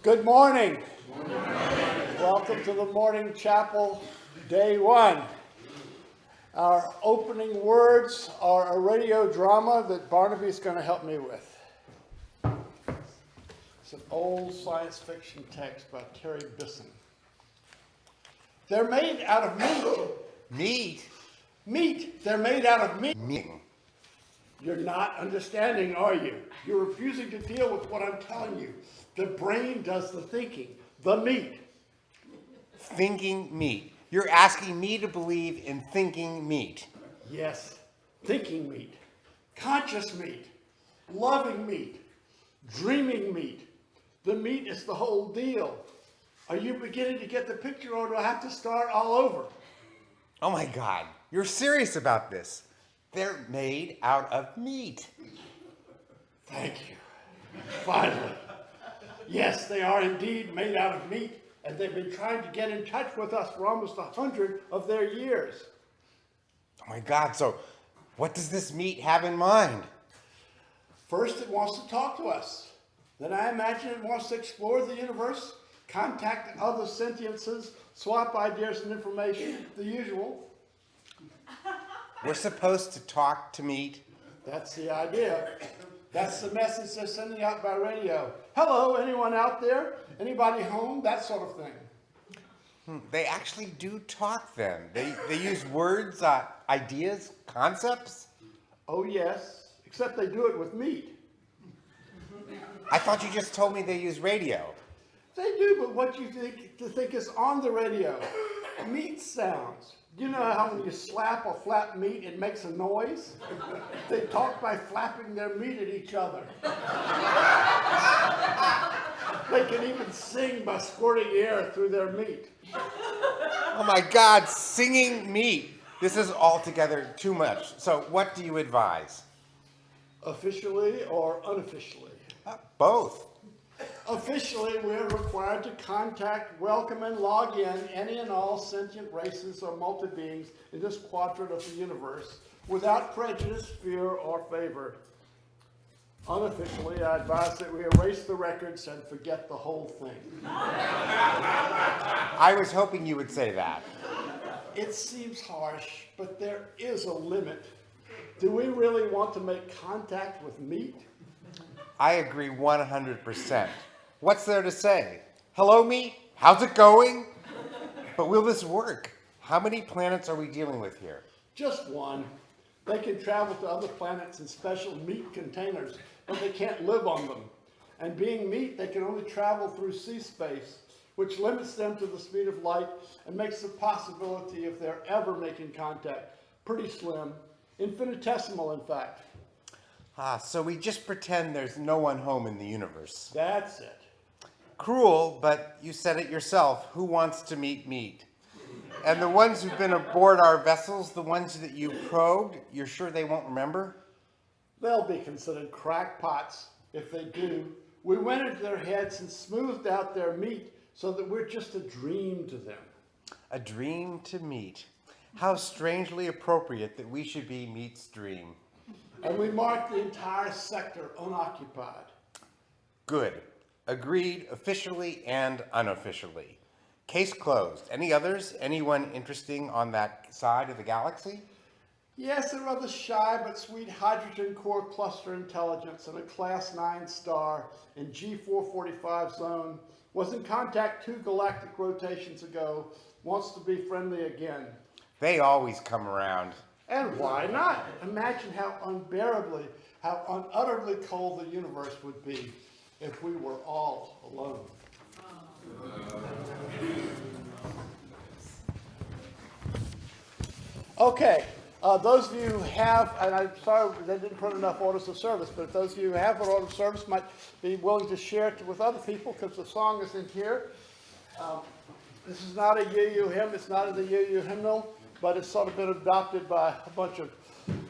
Good morning. Good morning. Welcome to the morning chapel, day one. Our opening words are a radio drama that Barnaby's going to help me with. It's an old science fiction text by Terry Bissell. They're made out of meat. Meat? Meat. They're made out of meat. Meat. You're not understanding, are you? You're refusing to deal with what I'm telling you. The brain does the thinking. The meat. Thinking meat. You're asking me to believe in thinking meat. Yes. Thinking meat. Conscious meat. Loving meat. Dreaming meat. The meat is the whole deal. Are you beginning to get the picture, or do I have to start all over? Oh my God. You're serious about this. They're made out of meat. Thank you. Finally. Yes, they are indeed made out of meat, and they've been trying to get in touch with us for almost 100 of their years. Oh my God. So what does this meat have in mind? First, it wants to talk to us. Then I imagine it wants to explore the universe, contact other sentiences, swap ideas and information, the usual. We're supposed to talk to meat? That's the idea. That's the message they're sending out by radio. Hello, anyone out there? Anybody home? That sort of thing. They actually do talk then. They use words, ideas, concepts? Oh, yes, except they do it with meat. I thought you just told me they use radio. They do, but what you think is on the radio? Meat sounds. You know how when you slap or flap meat, it makes a noise? They talk by flapping their meat at each other. They can even sing by squirting air through their meat. Oh my God, singing meat. This is altogether too much. So what do you advise? Officially or unofficially? Both. Officially, we're required to contact, welcome, and log in any and all sentient races or multi-beings in this quadrant of the universe without prejudice, fear, or favor. Unofficially, I advise that we erase the records and forget the whole thing. I was hoping you would say that. It seems harsh, but there is a limit. Do we really want to make contact with meat? I agree 100%. What's there to say? Hello, meat? How's it going? But will this work? How many planets are we dealing with here? Just one. They can travel to other planets in special meat containers, but they can't live on them. And being meat, they can only travel through sea space, which limits them to the speed of light and makes the possibility if they're ever making contact pretty slim, infinitesimal in fact. So we just pretend there's no one home in the universe. That's it. Cruel, but you said it yourself. Who wants to meet meat? And the ones who've been aboard our vessels, the ones that you probed, you're sure they won't remember? They'll be considered crackpots if they do. We went into their heads and smoothed out their meat so that we're just a dream to them. A dream to meat. How strangely appropriate that we should be meat's dream. And we marked the entire sector unoccupied. Good. Agreed, officially and unofficially. Case closed. Any others? Anyone interesting on that side of the galaxy? Yes, a rather shy but sweet hydrogen core cluster intelligence in a class 9 star in G445 zone. Was in contact 2 galactic rotations ago. Wants to be friendly again. They always come around. And why not? Imagine how unutterably cold the universe would be if we were all alone. Okay, those of you who have, and I'm sorry they didn't print enough orders of service, but if those of you who have an order of service might be willing to share it with other people, because the song is in here. This is not a UU hymn, it's not in the UU hymnal, but it's sort of been adopted by a bunch of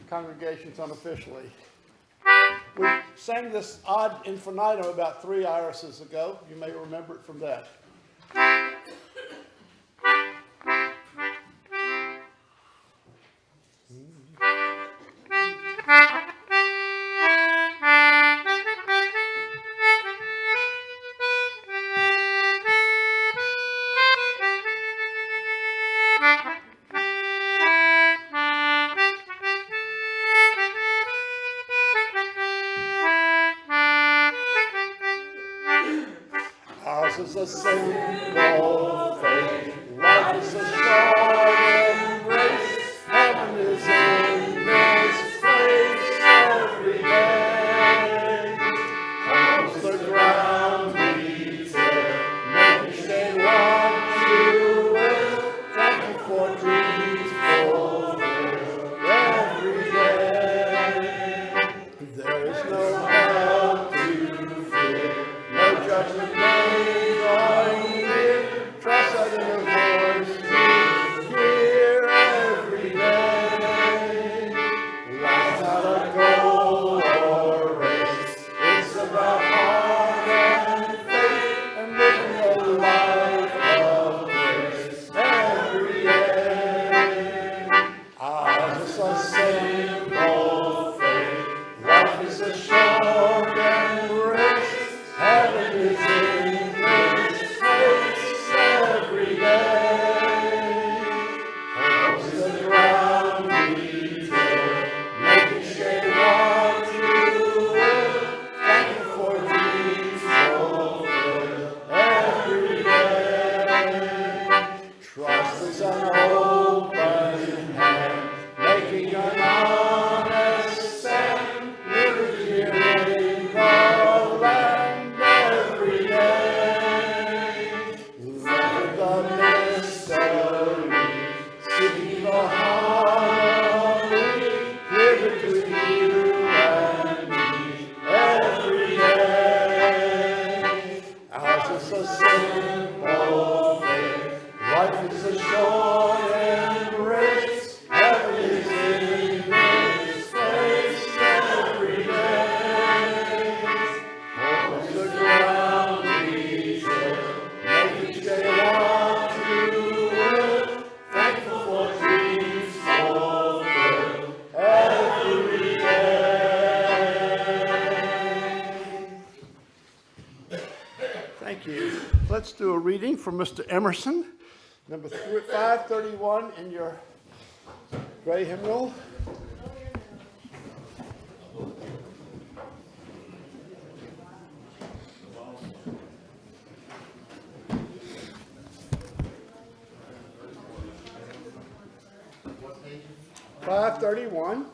congregations unofficially. We sang this odd infinitum about 3 irises ago. You may remember it from that. a simple faith. Life is a short embrace. Heaven is in this place every day. Holds the ground we till, make each day what you will. Thankful for dreams fulfilled every day. There is no hell to fear, no judgment day drawing near. Trust that inner voice we hear every day. Life's not a goal or race, it's about heart and faith and living a life of grace every day. Just a simple faith. Life is a short embrace. Heaven is in this place every day. Holds the ground we till, make each day what you will. Thankful for dreams fulfilled every day. Trust is an open hand, making an honest stand, living here in the land every day. Living the mystery, seeking the harmony, here between you and me every day. Ours is a simple faith, life is a short embrace. Heaven is in this place every day. Holds the ground we till, make each day what you will. Thankful for dreams fulfilled every day. Thank you. Let's do a reading from Mr. Emerson, number 531 in your gray hymnal. $531.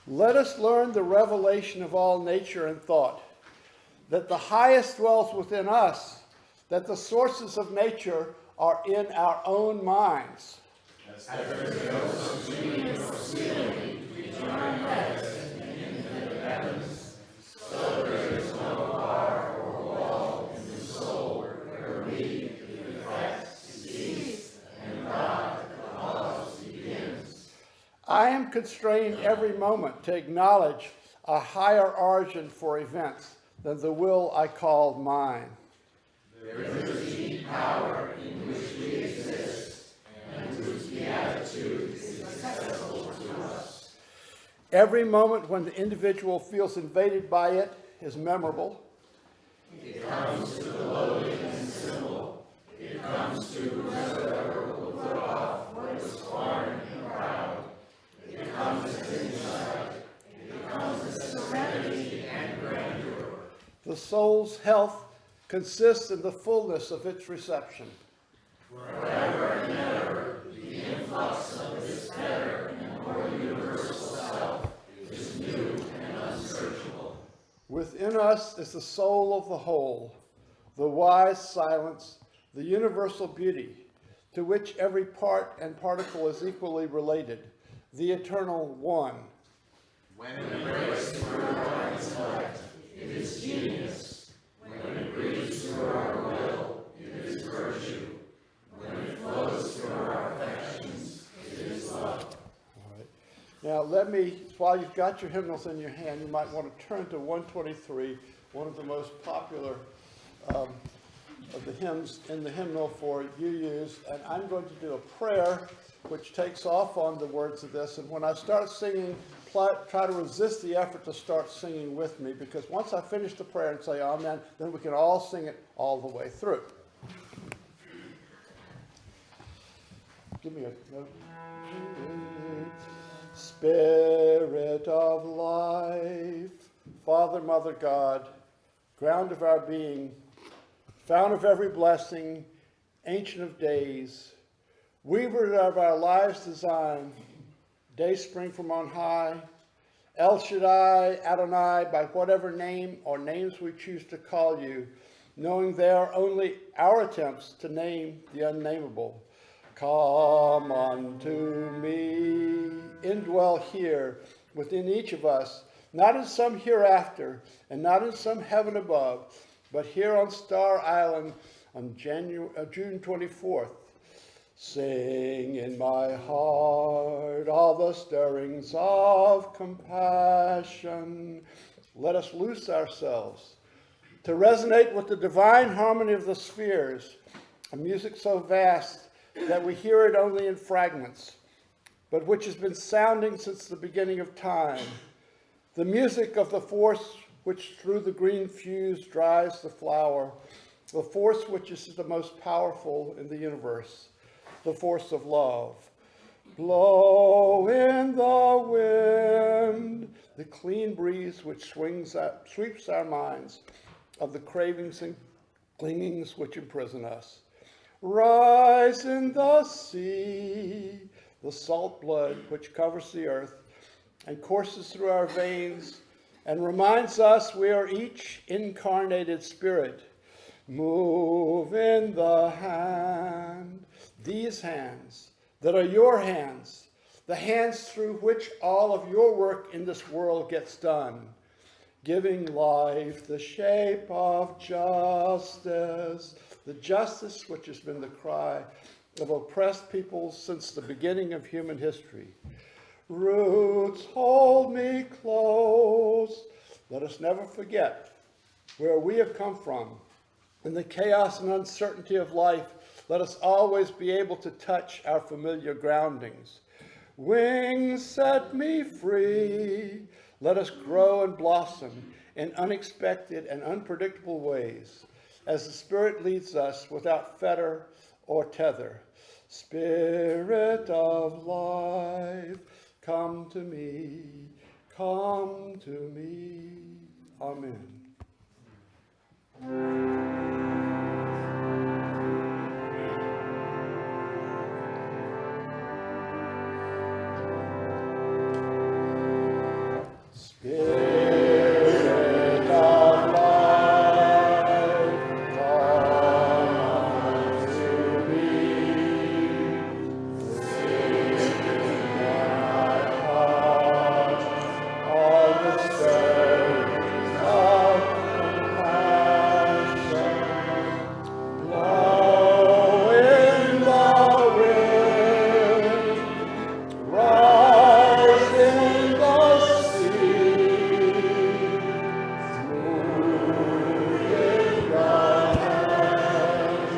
Let us learn the revelation of all nature and thought, that the highest dwells within us, that the sources of nature are in our own minds. I am constrained every moment to acknowledge a higher origin for events than the will I call mine. There is a deep power in which we exist, and whose beatitude is accessible to us. Every moment when the individual feels invaded by it is memorable. It comes to the lowly and simple. It comes to whosoever will put off what is foreign and proud. It comes as insight. It comes as serenity and grandeur. The soul's health consists in the fullness of its reception. Forever and ever, the influx of this better and more universal self is new and unsearchable. Within us is the soul of the whole, the wise silence, the universal beauty, to which every part and particle is equally related, the eternal one. When embraced through our intellect, it is genius. When it breathes through our will, it is virtue. When it flows through our affections, it is love. All right. Now let me, while you've got your hymnals in your hand, you might want to turn to 123, one of the most popular of the hymns in the hymnal for UUs, and I'm going to do a prayer which takes off on the words of this, and when I start singing, try to resist the effort to start singing with me, because once I finish the prayer and say amen, then we can all sing it all the way through. it. Spirit of life, Father, Mother, God, ground of our being, fount of every blessing, ancient of days, weaver of our lives' design, day spring from on high, El Shaddai, Adonai, by whatever name or names we choose to call you, knowing they are only our attempts to name the unnameable. Come unto me, indwell here within each of us, not in some hereafter and not in some heaven above, but here on Star Island on June 24th. Sing in my heart all the stirrings of compassion. Let us loose ourselves to resonate with the divine harmony of the spheres, a music so vast that we hear it only in fragments, but which has been sounding since the beginning of time. The music of the force which through the green fuse drives the flower, the force which is the most powerful in the universe, the force of love. Blow in the wind, the clean breeze which sweeps our minds of the cravings and clingings which imprison us. Rise in the sea, the salt blood which covers the earth and courses through our veins and reminds us we are each incarnated spirit. Move in the hand, these hands that are your hands, the hands through which all of your work in this world gets done, giving life the shape of justice, the justice which has been the cry of oppressed peoples since the beginning of human history. Roots, hold me close. Let us never forget where we have come from. In the chaos and uncertainty of life, let us always be able to touch our familiar groundings. Wings, set me free. Let us grow and blossom in unexpected and unpredictable ways as the Spirit leads us without fetter or tether. Spirit of life, come to me, come to me. Amen. Spirit of life, come unto me. Sing in my heart all the stirrings of compassion. Blow in the wind, rise in the sea, move in the hand,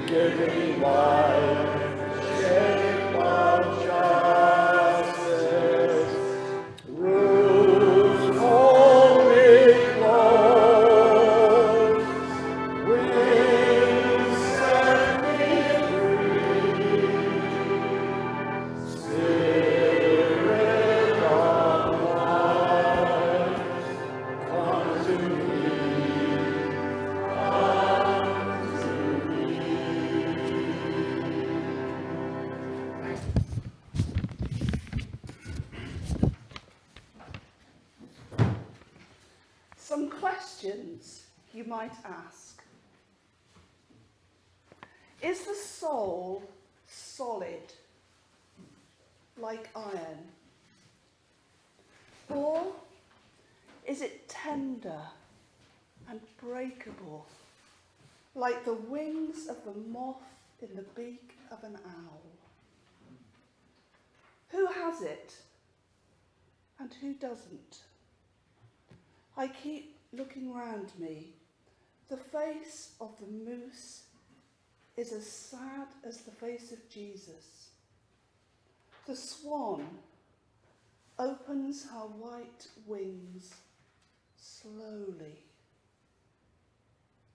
giving life the shape of justice. Roots, hold me close, wings, set me free. Spirit of life, come to me, Some questions you might ask. Is the soul solid, like iron? Or is it tender and breakable, like the wings of the moth in the beak of an owl? Who has it and who doesn't? I keep looking round me. The face of the moose is as sad as the face of Jesus. The swan opens her white wings slowly.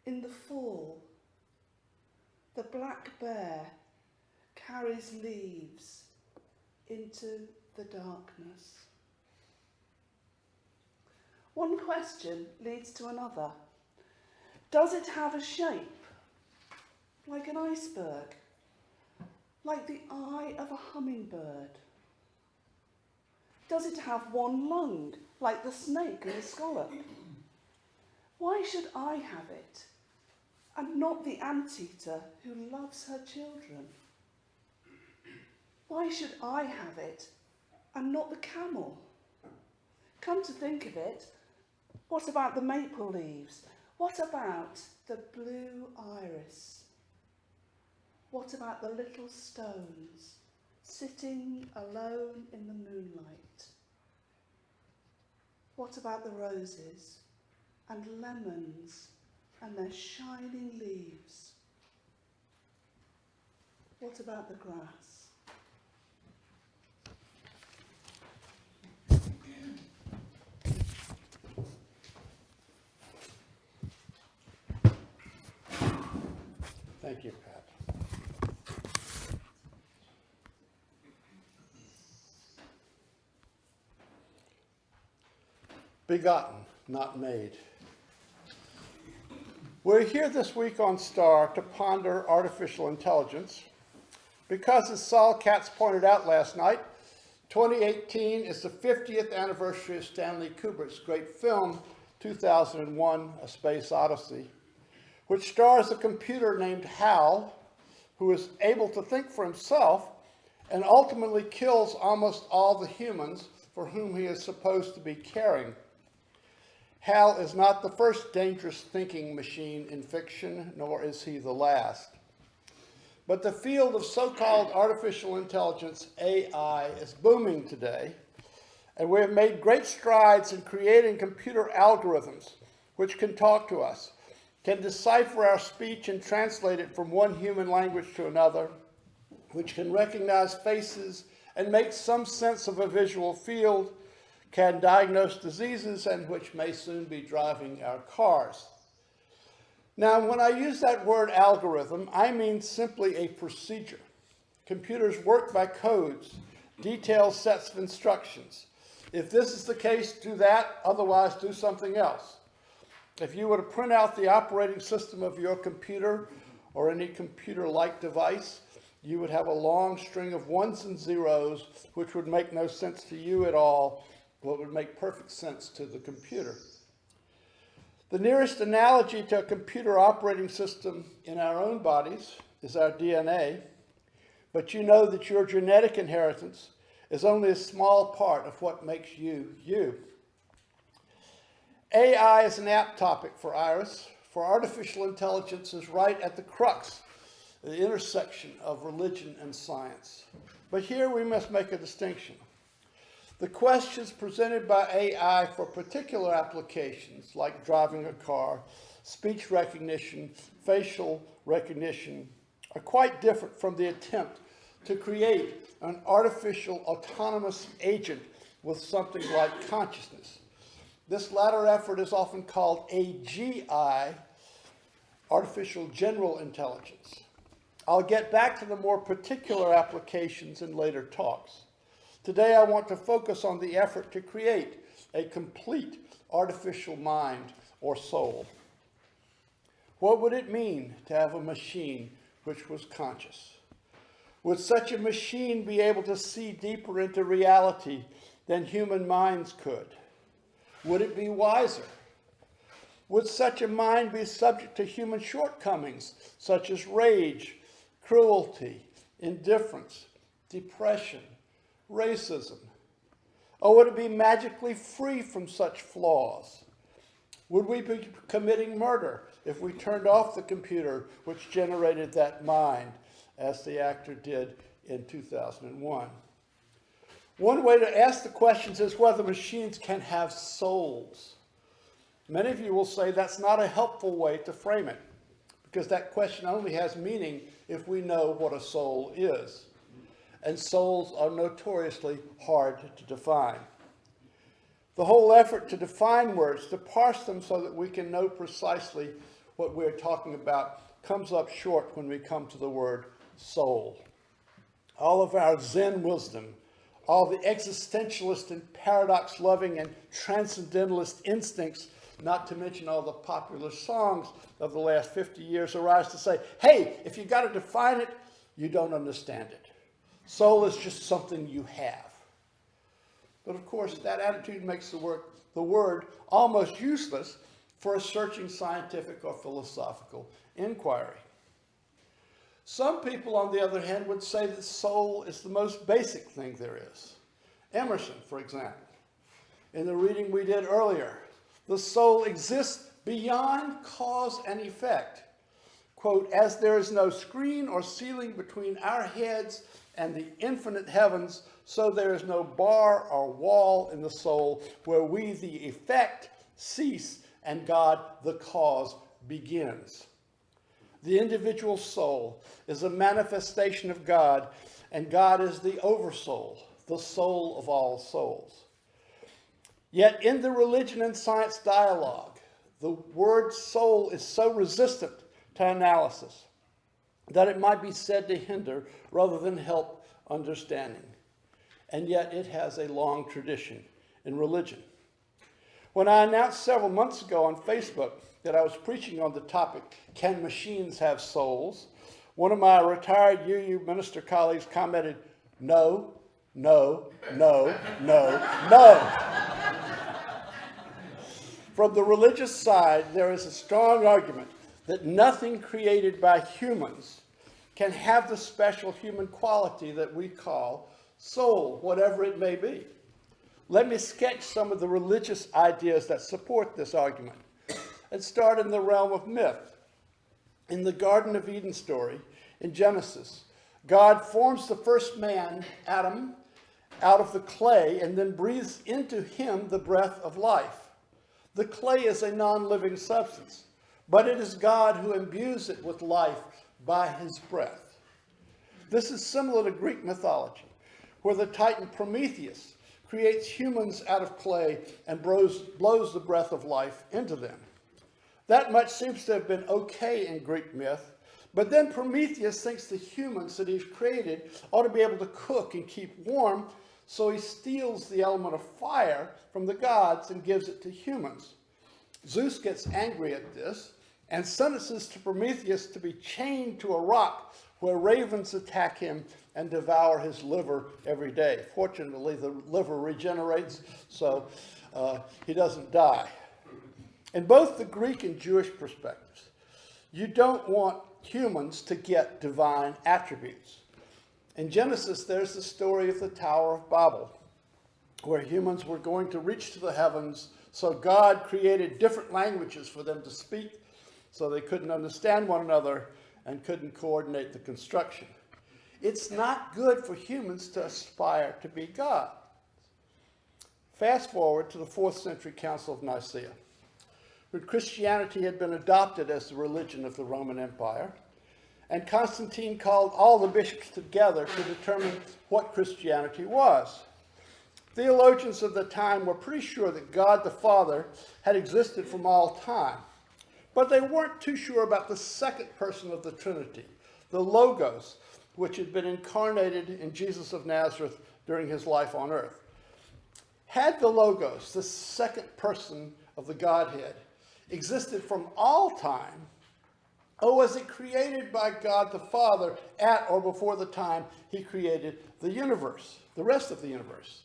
In the fall, the black bear carries leaves into the darkness. One question leads to another. Does it have a shape? Like an iceberg? Like the eye of a hummingbird? Does it have one lung, like the snake and the scallop? Why should I have it, and not the anteater who loves her children? Why should I have it, and not the camel? Come to think of it, what about the maple leaves? What about the blue iris? What about the little stones sitting alone in the moonlight? What about the roses and lemons and their shining leaves? What about the grass? Thank you, Pat. Begotten, not made. We're here this week on STAR to ponder artificial intelligence because, as Saul Katz pointed out last night, 2018 is the 50th anniversary of Stanley Kubrick's great film, 2001: A Space Odyssey, which stars a computer named Hal, who is able to think for himself and ultimately kills almost all the humans for whom he is supposed to be caring. Hal is not the first dangerous thinking machine in fiction, nor is he the last. But the field of so-called artificial intelligence, AI, is booming today, and we have made great strides in creating computer algorithms which can talk to us, can decipher our speech and translate it from one human language to another, which can recognize faces and make some sense of a visual field, can diagnose diseases, and which may soon be driving our cars. Now, when I use that word algorithm, I mean simply a procedure. Computers work by codes, detailed sets of instructions. If this is the case, do that, otherwise do something else. If you were to print out the operating system of your computer or any computer-like device, you would have a long string of ones and zeros, which would make no sense to you at all, but would make perfect sense to the computer. The nearest analogy to a computer operating system in our own bodies is our DNA, but you know that your genetic inheritance is only a small part of what makes you, you. AI is an apt topic for IRAS, for artificial intelligence is right at the crux, the intersection of religion and science. But here we must make a distinction. The questions presented by AI for particular applications, like driving a car, speech recognition, facial recognition, are quite different from the attempt to create an artificial autonomous agent with something like consciousness. This latter effort is often called AGI, artificial general intelligence. I'll get back to the more particular applications in later talks. Today I want to focus on the effort to create a complete artificial mind or soul. What would it mean to have a machine which was conscious? Would such a machine be able to see deeper into reality than human minds could? Would it be wiser? Would such a mind be subject to human shortcomings, such as rage, cruelty, indifference, depression, racism? Or would it be magically free from such flaws? Would we be committing murder if we turned off the computer which generated that mind, as the actor did in 2001? One way to ask the questions is whether machines can have souls. Many of you will say that's not a helpful way to frame it, because that question only has meaning if we know what a soul is. And souls are notoriously hard to define. The whole effort to define words, to parse them so that we can know precisely what we're talking about, comes up short when we come to the word soul. all of our Zen wisdom, all the existentialist and paradox-loving and transcendentalist instincts, not to mention all the popular songs of the last 50 years, arise to say, hey, if you got to define it, you don't understand it. Soul is just something you have. But of course, that attitude makes the word almost useless for a searching scientific or philosophical inquiry. Some people, on the other hand, would say that soul is the most basic thing there is. Emerson, for example, in the reading we did earlier, the soul exists beyond cause and effect. Quote, as there is no screen or ceiling between our heads and the infinite heavens, so there is no bar or wall in the soul where we, the effect, cease and God, the cause, begins. The individual soul is a manifestation of God, and God is the Oversoul, the soul of all souls. Yet in the religion and science dialogue, the word soul is so resistant to analysis that it might be said to hinder rather than help understanding. And yet it has a long tradition in religion. When I announced several months ago on Facebook that I was preaching on the topic, can machines have souls? One of my retired UU minister colleagues commented, no, no, no, no, no. From the religious side, there is a strong argument that nothing created by humans can have the special human quality that we call soul, whatever it may be. Let me sketch some of the religious ideas that support this argument and start in the realm of myth. In the Garden of Eden story, in Genesis, God forms the first man, Adam, out of the clay and then breathes into him the breath of life. The clay is a non-living substance, but it is God who imbues it with life by his breath. This is similar to Greek mythology, where the Titan Prometheus creates humans out of clay and blows the breath of life into them. That much seems to have been okay in Greek myth, but then Prometheus thinks the humans that he's created ought to be able to cook and keep warm, so he steals the element of fire from the gods and gives it to humans. Zeus gets angry at this and sentences to Prometheus to be chained to a rock where ravens attack him and devour his liver every day. Fortunately, the liver regenerates, so he doesn't die. In both the Greek and Jewish perspectives, you don't want humans to get divine attributes. In Genesis, there's the story of the Tower of Babel, where humans were going to reach to the heavens, so God created different languages for them to speak, so they couldn't understand one another and couldn't coordinate the construction. It's not good for humans to aspire to be God. Fast forward to the 4th century Council of Nicaea, when Christianity had been adopted as the religion of the Roman Empire, and Constantine called all the bishops together to determine what Christianity was. Theologians of the time were pretty sure that God the Father had existed from all time, but they weren't too sure about the second person of the Trinity, the Logos, which had been incarnated in Jesus of Nazareth during his life on earth. Had the Logos, the second person of the Godhead, existed from all time, or was it created by God the Father at or before the time he created the universe, the rest of the universe?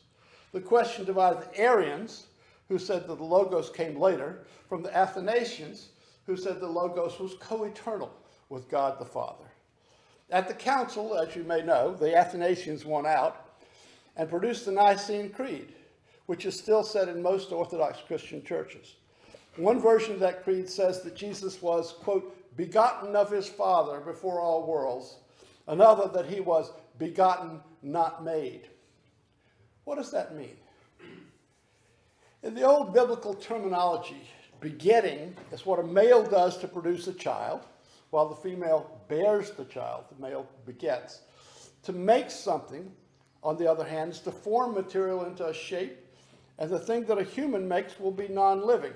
The question divided the Arians, who said that the Logos came later, from the Athanasians, who said the Logos was co-eternal with God the Father. At the council, as you may know, the Athanasians won out and produced the Nicene Creed, which is still said in most Orthodox Christian churches. One version of that creed says that Jesus was, quote, begotten of his Father before all worlds. Another that he was begotten, not made. What does that mean? In the old biblical terminology, begetting is what a male does to produce a child, while the female bears the child, the male begets. To make something, on the other hand, is to form material into a shape, and the thing that a human makes will be non-living.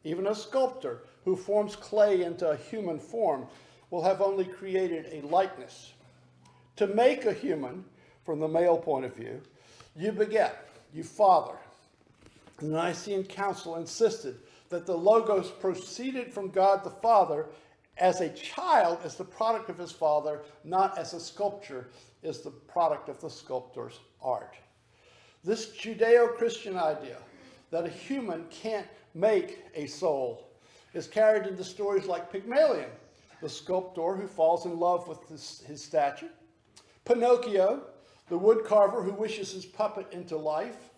Even a sculptor who forms clay into a human form will have only created a likeness. To make a human, from the male point of view, you beget, you father. The Nicene Council insisted that the Logos proceeded from God the Father as a child, as the product of his father, not as a sculpture is the product of the sculptor's art. This Judeo-Christian idea that a human can't make a soul is carried into stories like Pygmalion, the sculptor who falls in love with his statue, Pinocchio, the woodcarver who wishes his puppet into life,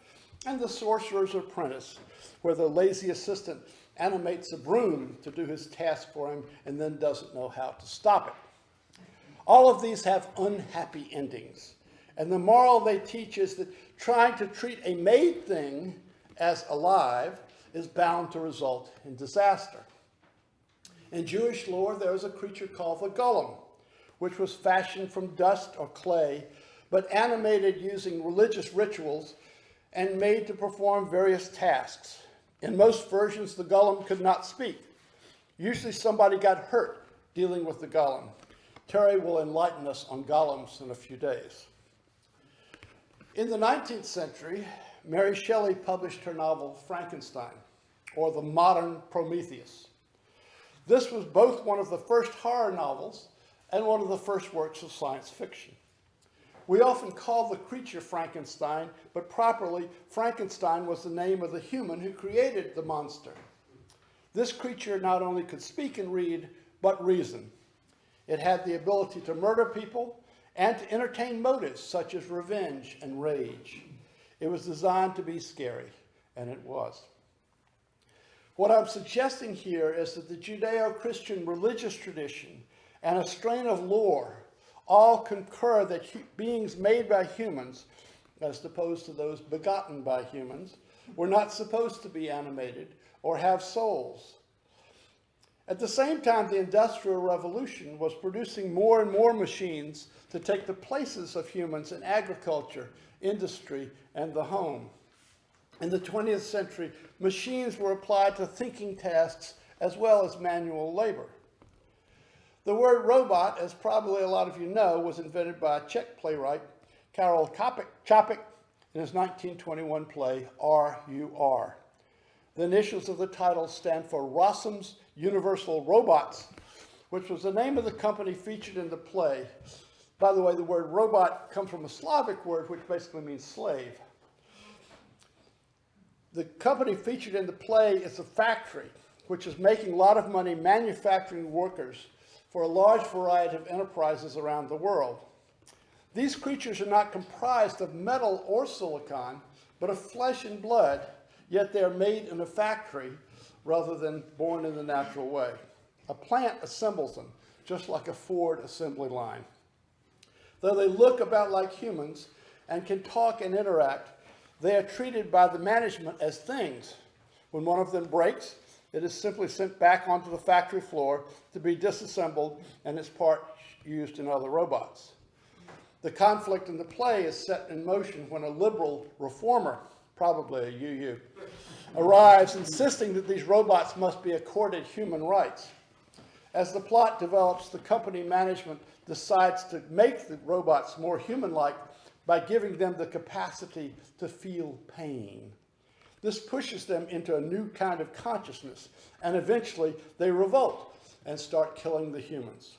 and the sorcerer's apprentice, where the lazy assistant animates a broom to do his task for him and then doesn't know how to stop it. All of these have unhappy endings. And the moral they teach is that trying to treat a made thing as alive is bound to result in disaster. In Jewish lore, there is a creature called the golem, which was fashioned from dust or clay, but animated using religious rituals and made to perform various tasks. In most versions, the golem could not speak. Usually somebody got hurt dealing with the golem. Terry will enlighten us on golems in a few days. In the 19th century, Mary Shelley published her novel Frankenstein, or The Modern Prometheus. This was both one of the first horror novels and one of the first works of science fiction. We often call the creature Frankenstein, but properly, Frankenstein was the name of the human who created the monster. This creature not only could speak and read, but reason. It had the ability to murder people and to entertain motives such as revenge and rage. It was designed to be scary, and it was. What I'm suggesting here is that the Judeo-Christian religious tradition and a strain of lore all concur that beings made by humans, as opposed to those begotten by humans, were not supposed to be animated or have souls. At the same time, the Industrial Revolution was producing more and more machines to take the places of humans in agriculture, industry, and the home. In the 20th century, machines were applied to thinking tasks as well as manual labor. The word robot, as probably a lot of you know, was invented by a Czech playwright, Karel Čapek, in his 1921 play, R.U.R. The initials of the title stand for Rossum's Universal Robots, which was the name of the company featured in the play. By the way, the word robot comes from a Slavic word which basically means slave. The company featured in the play is a factory which is making a lot of money manufacturing workers for a large variety of enterprises around the world. These creatures are not comprised of metal or silicon, but of flesh and blood, yet they are made in a factory rather than born in the natural way. A plant assembles them, just like a Ford assembly line. Though they look about like humans and can talk and interact, they are treated by the management as things. When one of them breaks, it is simply sent back onto the factory floor to be disassembled and its part used in other robots. The conflict in the play is set in motion when a liberal reformer, probably a UU, arrives insisting that these robots must be accorded human rights. As the plot develops, the company management decides to make the robots more human-like by giving them the capacity to feel pain. This pushes them into a new kind of consciousness, and eventually they revolt and start killing the humans.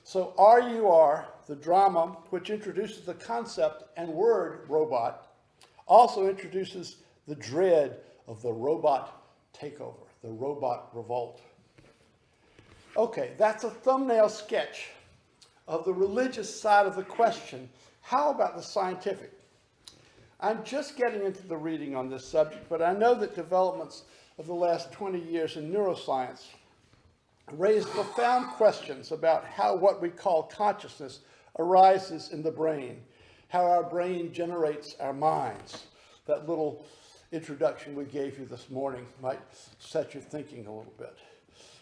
So RUR, the drama which introduces the concept and word robot, also introduces the dread of the robot takeover, the robot revolt. Okay, that's a thumbnail sketch of the religious side of the question. How about the scientific? I'm just getting into the reading on this subject, but I know that developments of the last 20 years in neuroscience raise profound questions about how what we call consciousness arises in the brain, how our brain generates our minds. That little introduction we gave you this morning might set you thinking a little bit.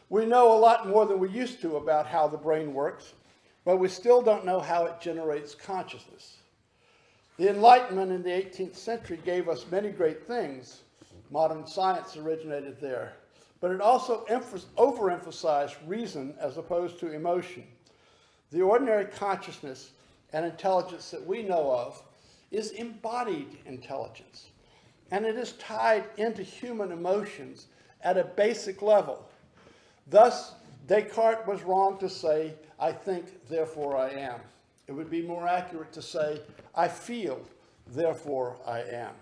We know a lot more than we used to about how the brain works, but we still don't know how it generates consciousness. The Enlightenment in the 18th century gave us many great things. Modern science originated there. But it also overemphasized reason as opposed to emotion. The ordinary consciousness and intelligence that we know of is embodied intelligence. And it is tied into human emotions at a basic level. Thus, Descartes was wrong to say, I think, therefore I am. It would be more accurate to say, I feel, therefore I am.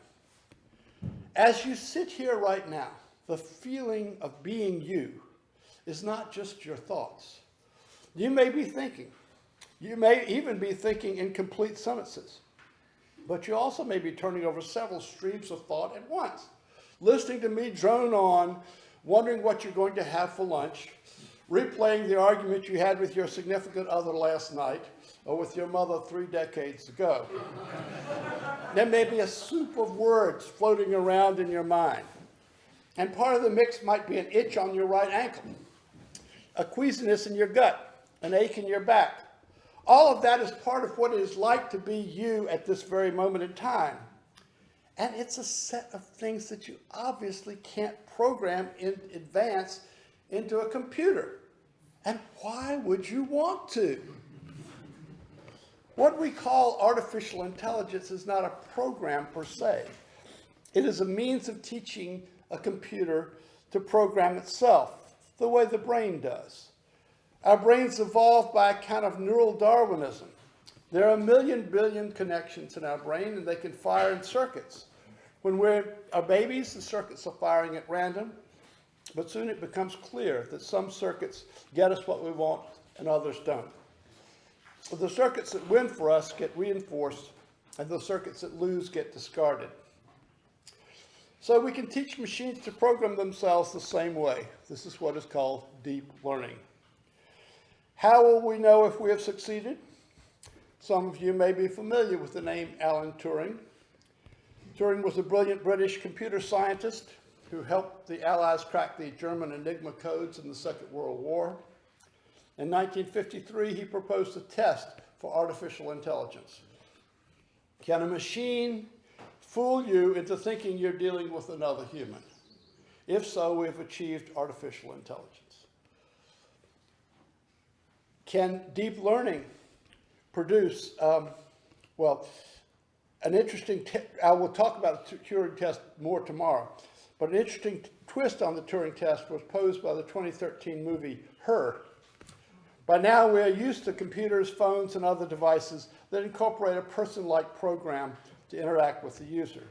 As you sit here right now, the feeling of being you is not just your thoughts. You may be thinking. You may even be thinking in complete sentences. But you also may be turning over several streams of thought at once, listening to me drone on, wondering what you're going to have for lunch, replaying the argument you had with your significant other last night, or with your mother 3 decades ago. There may be a soup of words floating around in your mind. And part of the mix might be an itch on your right ankle, a queasiness in your gut, an ache in your back. All of that is part of what it is like to be you at this very moment in time. And it's a set of things that you obviously can't program in advance into a computer. And why would you want to? What we call artificial intelligence is not a program per se. It is a means of teaching a computer to program itself, the way the brain does. Our brains evolved by a kind of neural Darwinism. There are 1,000,000 billion connections in our brain, and they can fire in circuits. When we're babies, the circuits are firing at random, but soon it becomes clear that some circuits get us what we want and others don't. The circuits that win for us get reinforced, and the circuits that lose get discarded. So we can teach machines to program themselves the same way. This is what is called deep learning. How will we know if we have succeeded? Some of you may be familiar with the name Alan Turing. Turing was a brilliant British computer scientist who helped the Allies crack the German Enigma codes in the Second World War. In 1953, he proposed a test for artificial intelligence. Can a machine fool you into thinking you're dealing with another human? If so, we've achieved artificial intelligence. Can deep learning produce, an interesting, I will talk about the Turing test more tomorrow, but an interesting twist on the Turing test was posed by the 2013 movie Her. By now, we are used to computers, phones, and other devices that incorporate a person-like program to interact with the user.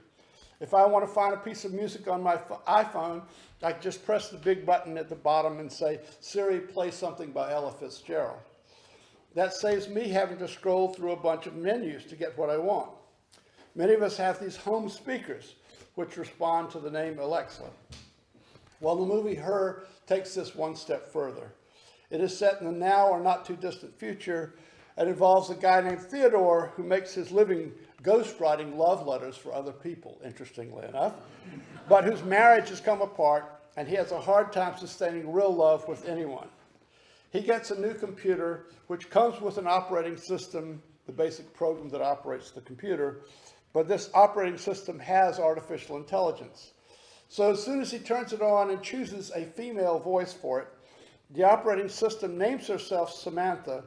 If I want to find a piece of music on my iPhone, I can just press the big button at the bottom and say, Siri, play something by Ella Fitzgerald. That saves me having to scroll through a bunch of menus to get what I want. Many of us have these home speakers, which respond to the name Alexa. Well, the movie Her takes this one step further. It is set in the now or not too distant future and involves a guy named Theodore who makes his living ghostwriting love letters for other people, interestingly enough, but whose marriage has come apart and he has a hard time sustaining real love with anyone. He gets a new computer which comes with an operating system, the basic program that operates the computer, but this operating system has artificial intelligence. So as soon as he turns it on and chooses a female voice for it, the operating system names herself Samantha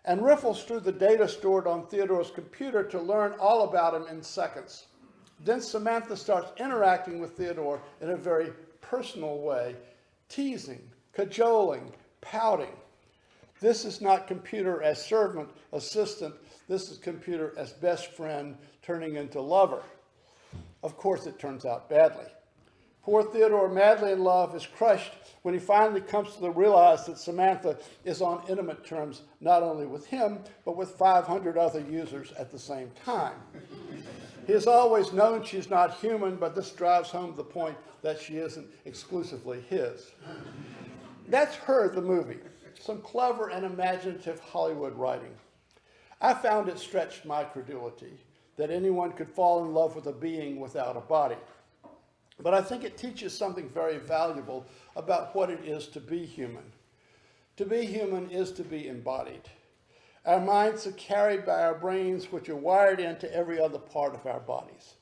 and riffles through the data stored on Theodore's computer to learn all about him in seconds. Then Samantha starts interacting with Theodore in a very personal way, teasing, cajoling, pouting. This is not computer as servant, assistant. This is computer as best friend turning into lover. Of course, it turns out badly. Poor Theodore, madly in love, is crushed when he finally comes to realize that Samantha is on intimate terms not only with him, but with 500 other users at the same time. He has always known she's not human, but this drives home the point that she isn't exclusively his. That's Her, the movie. Some clever and imaginative Hollywood writing. I found it stretched my credulity that anyone could fall in love with a being without a body. But I think it teaches something very valuable about what it is to be human. To be human is to be embodied. Our minds are carried by our brains, which are wired into every other part of our bodies.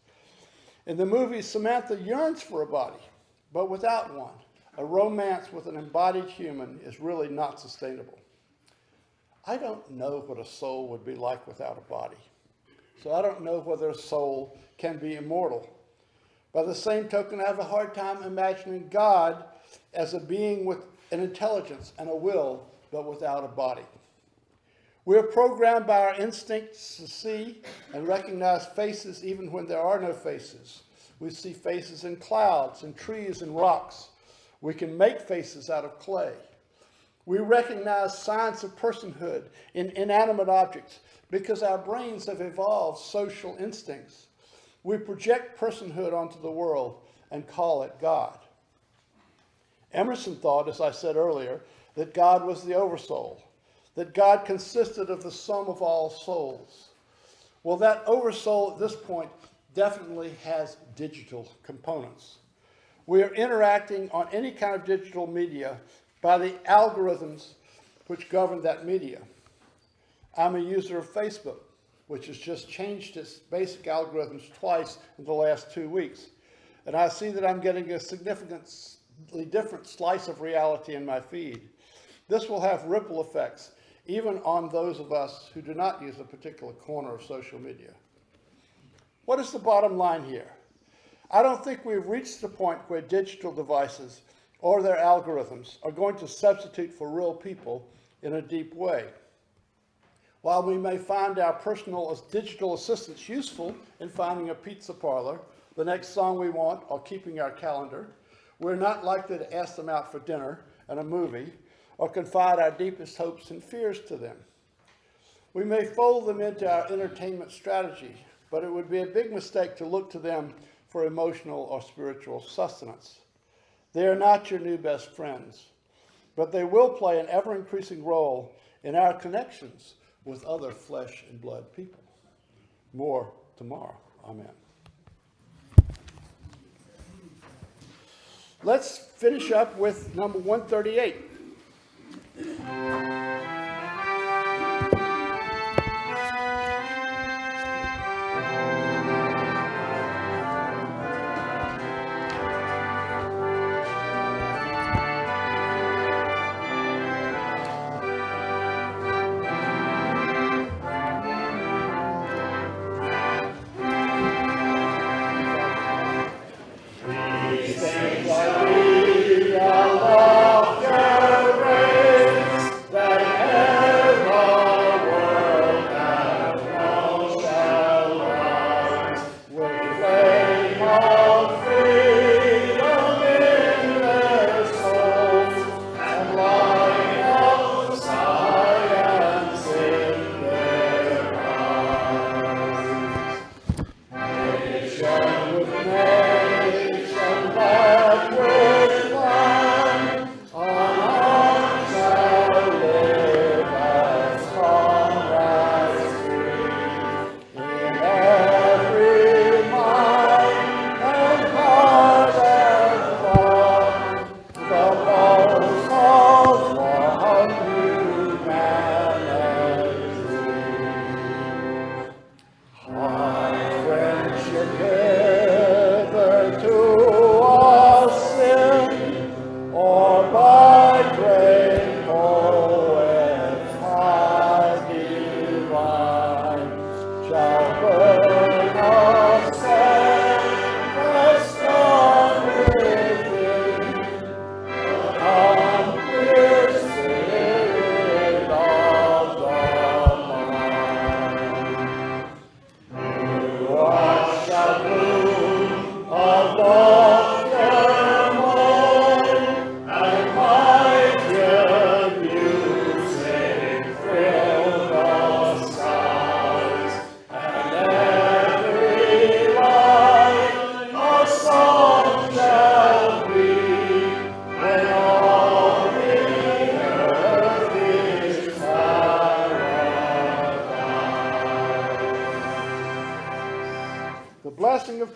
In the movie, Samantha yearns for a body, but without one. A romance with an embodied human is really not sustainable. I don't know what a soul would be like without a body. So I don't know whether a soul can be immortal. By the same token, I have a hard time imagining God as a being with an intelligence and a will, but without a body. We are programmed by our instincts to see and recognize faces even when there are no faces. We see faces in clouds, in trees, and rocks. We can make faces out of clay. We recognize signs of personhood in inanimate objects because our brains have evolved social instincts. We project personhood onto the world and call it God. Emerson thought, as I said earlier, that God was the Oversoul, that God consisted of the sum of all souls. Well, that Oversoul at this point definitely has digital components. We are interacting on any kind of digital media by the algorithms which govern that media. I'm a user of Facebook, which has just changed its basic algorithms twice in the last 2 weeks. And I see that I'm getting a significantly different slice of reality in my feed. This will have ripple effects, even on those of us who do not use a particular corner of social media. What is the bottom line here? I don't think we've reached the point where digital devices or their algorithms are going to substitute for real people in a deep way. While we may find our personal digital assistants useful in finding a pizza parlor, the next song we want, or keeping our calendar, we're not likely to ask them out for dinner and a movie, or confide our deepest hopes and fears to them. We may fold them into our entertainment strategy, but it would be a big mistake to look to them for emotional or spiritual sustenance. They are not your new best friends, but they will play an ever-increasing role in our connections with other flesh and blood people. More tomorrow. Amen. Let's finish up with number 138.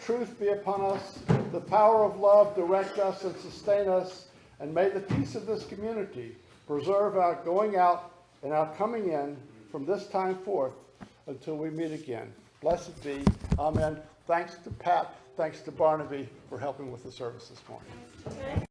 Truth be upon us, the power of love direct us and sustain us, and may the peace of this community preserve our going out and our coming in from this time forth until we meet again. Blessed be. Amen. Thanks to Pat, thanks to Barnaby for helping with the service this morning.